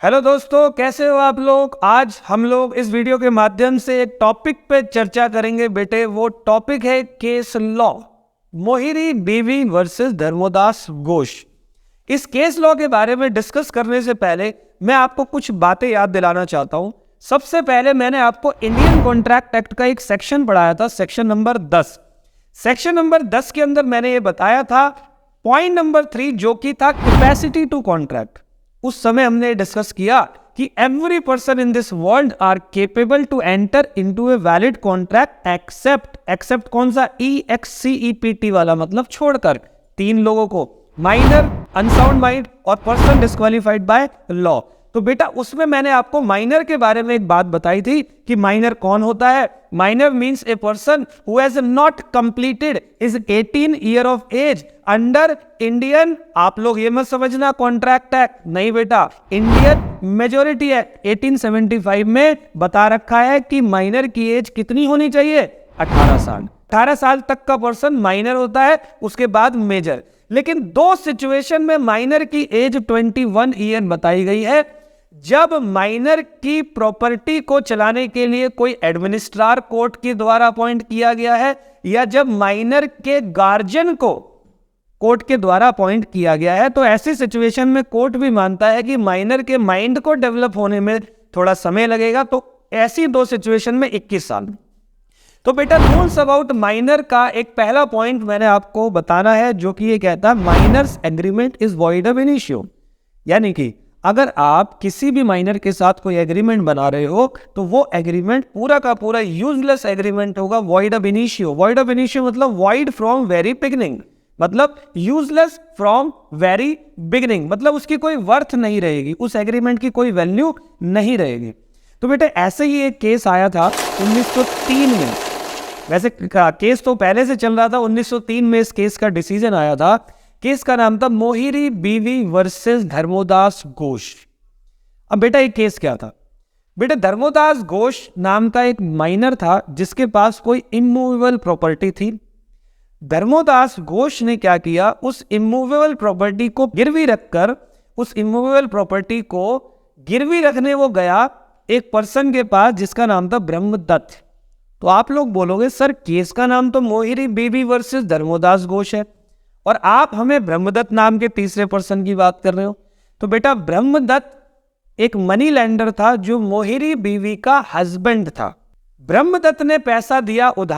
Hello दोस्तों, कैसे हो आप लोग। आज हम लोग इस वीडियो के माध्यम से एक टॉपिक पे चर्चा करेंगे बेटे। वो टॉपिक है केस लॉ, मोहिरी बीवी वर्सेस धर्मोदास घोष। इस केस लॉ के बारे में डिस्कस करने से पहले मैं आपको कुछ बातें याद दिलाना चाहता हूं। सबसे पहले मैंने आपको इंडियन कॉन्ट्रैक्ट एक्ट का एक सेक्शन पढ़ाया था, सेक्शन नंबर 10। सेक्शन नंबर 10 के अंदर मैंने ये बताया था पॉइंट नंबर 3, जो कि था कैपेसिटी टू कॉन्ट्रैक्ट। उस समय हमने डिस्कस किया कि every person in this world are capable to enter into a valid contract except कौन सा, EXCEPT वाला, मतलब छोड़कर 3 लोगों को, माइनर, अनसाउंड माइंड और पर्सन डिस्क्वालिफाइड बाय लॉ। तो बेटा उसमें मैंने आपको माइनर के बारे में एक बात बताई थी कि माइनर कौन होता है। Minor means a person who has not completed is 18 year of age under Indian, आप लोग ये मत समझना कॉन्ट्रैक्ट एक्ट, नहीं बेटा, इंडियन मेजोरिटी एक्ट 1875 में बता रखा है कि माइनर की एज कितनी होनी चाहिए, 18 साल। 18 साल तक का पर्सन माइनर होता है, उसके बाद मेजर। लेकिन 2 सिचुएशन में माइनर की एज 21 ईयर बताई गई है। जब माइनर की प्रॉपर्टी को चलाने के लिए कोई एडमिनिस्ट्रार कोर्ट के द्वारा अपॉइंट किया गया है, या जब माइनर के गार्जियन को कोर्ट के द्वारा अपॉइंट किया गया है, तो ऐसी सिचुएशन में कोर्ट भी मानता है कि माइनर के माइंड को डेवलप होने में थोड़ा समय लगेगा। तो ऐसी 2 सिचुएशन में 21 साल। तो बेटा रूल्स अबाउट माइनर का एक पहला पॉइंट मैंने आपको बताना है, जो कि ये कहता है माइनर्स एग्रीमेंट इज वॉइड अब इनिशियो। यानी कि अगर आप किसी भी माइनर के साथ कोई एग्रीमेंट बना रहे हो तो वो एग्रीमेंट पूरा का पूरा यूजलेस एग्रीमेंट होगा, वॉइड अब इनिशियो। वॉइड अब इनिशियो मतलब वॉइड फ्रॉम वेरी बिगिनिंग, मतलब यूजलेस फ्रॉम वेरी बिगिनिंग, मतलब उसकी कोई वर्थ नहीं रहेगी, उस एग्रीमेंट की कोई वैल्यू नहीं रहेगी। तो बेटे ऐसे ही एक केस आया था 1903 में। वैसे केस तो पहले से चल रहा था, 1903 में इस केस का डिसीजन आया था। केस का नाम था मोहिरी बीवी वर्सेस धर्मोदास घोष। अब बेटा ये केस क्या था। बेटा धर्मोदास घोष नाम का एक माइनर था जिसके पास कोई इमूवेबल प्रॉपर्टी थी। धर्मोदास घोष ने क्या किया, उस इमूवेबल प्रॉपर्टी को गिरवी रखकर, उस इमूवेबल प्रॉपर्टी को गिरवी रखने वो गया एक पर्सन के पास जिसका नाम था ब्रह्मदत्त। तो आप लोग बोलोगे सर केस का नाम तो मोहिरी बीवी वर्सेस धर्मोदास घोष है और आप हमें ब्रह्मदत्त नाम के तीसरे पर्सन की बात कर रहे हो। तो बेटा ब्रह्मदत्त एक मनी लेंडर था जो मोहिरी बीवी का हस्बैंड था। ब्रह्मदत्त ने पैसा दिया उधार